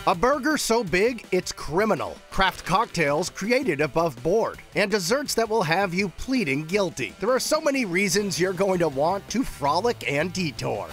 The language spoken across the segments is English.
A burger so big, it's criminal. Craft cocktails created above board. And desserts that will have you pleading guilty. There are so many reasons you're going to want to frolic and detour.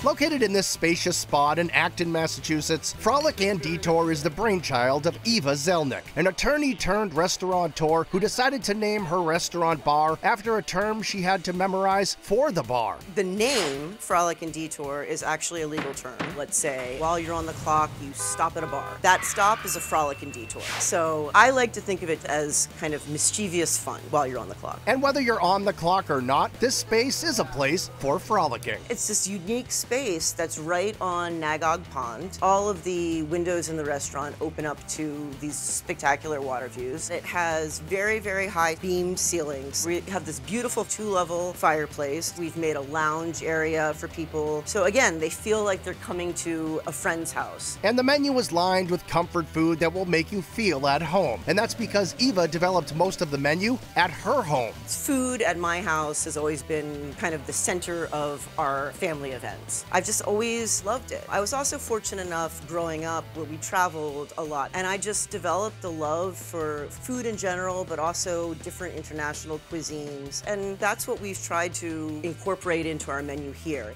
Located in this spacious spot in Acton, Massachusetts, Frolic and Detour is the brainchild of Eva Zelnick, an attorney turned restaurateur who decided to name her restaurant bar after a term she had to memorize for the bar. The name, Frolic and Detour, is actually a legal term. Let's say, while you're on the clock, you stop at a bar. That stop is a frolic and detour. So I like to think of it as kind of mischievous fun while you're on the clock. And whether you're on the clock or not, this space is a place for frolicking. It's this unique space that's right on Nagog Pond. All of the windows in the restaurant open up to these spectacular water views. It has very, very high beamed ceilings. We have this beautiful 2-level fireplace. We've made a lounge area for people. So again, they feel like they're coming to a friend's house. And the menu is lined with comfort food that will make you feel at home. And that's because Eva developed most of the menu at her home. Food at my house has always been kind of the center of our family events. I've just always loved it. I was also fortunate enough growing up where we traveled a lot, and I just developed a love for food in general, but also different international cuisines. And that's what we've tried to incorporate into our menu here.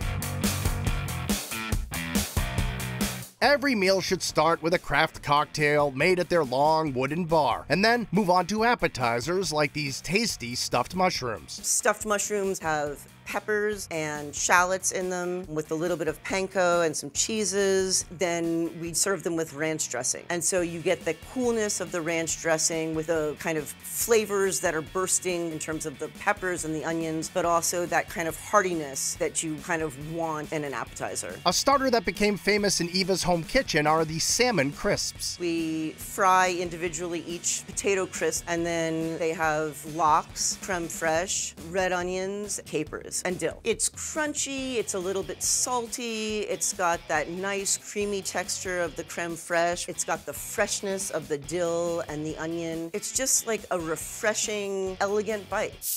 Every meal should start with a craft cocktail made at their long wooden bar, and then move on to appetizers like these tasty stuffed mushrooms. Stuffed mushrooms have peppers and shallots in them with a little bit of panko and some cheeses. Then we serve them with ranch dressing. And so you get the coolness of the ranch dressing with the kind of flavors that are bursting in terms of the peppers and the onions, but also that kind of heartiness that you kind of want in an appetizer. A starter that became famous in Eva's home kitchen are the salmon crisps. We fry individually each potato crisp, and then they have lox, creme fraiche, red onions, capers, and dill. It's crunchy, it's a little bit salty, it's got that nice creamy texture of the creme fraiche, it's got the freshness of the dill and the onion. It's just like a refreshing, elegant bite.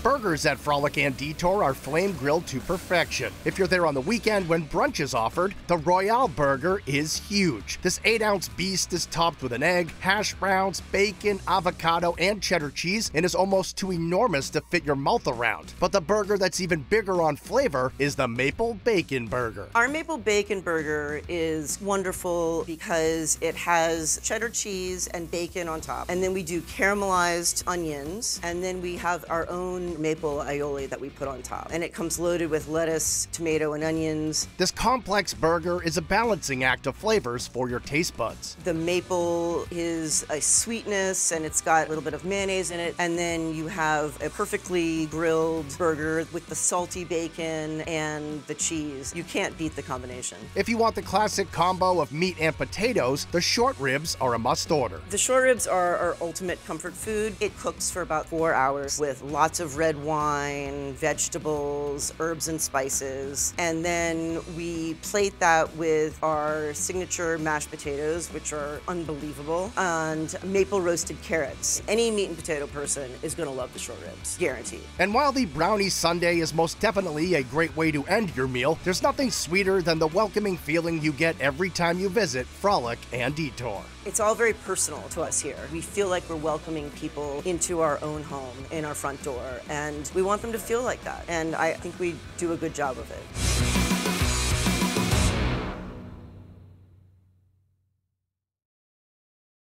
Burgers at Frolic and Detour are flame grilled to perfection. If you're there on the weekend when brunch is offered, the Royale Burger is huge. This 8-ounce beast is topped with an egg, hash browns, bacon, avocado, and cheddar cheese, and is almost too enormous to fit your mouth around. But the burger that's even bigger on flavor is the Maple Bacon Burger. Our Maple Bacon Burger is wonderful because it has cheddar cheese and bacon on top. And then we do caramelized onions, and then we have our own maple aioli that we put on top. And it comes loaded with lettuce, tomato, and onions. This complex burger is a balancing act of flavors for your taste buds. The maple is a sweetness, and it's got a little bit of mayonnaise in it. And then you have a perfectly grilled burger with the salty bacon and the cheese. You can't beat the combination. If you want the classic combo of meat and potatoes, the short ribs are a must order. The short ribs are our ultimate comfort food. It cooks for about 4 hours with lots of red wine, vegetables, herbs and spices, and then we plate that with our signature mashed potatoes, which are unbelievable, and maple roasted carrots. Any meat and potato person is going to love the short ribs, guaranteed. And while the brownie sundae is most definitely a great way to end your meal, there's nothing sweeter than the welcoming feeling you get every time you visit Frolic and Detour. It's all very personal to us here. We feel like we're welcoming people into our own home, in our front door, and we want them to feel like that. And I think we do a good job of it.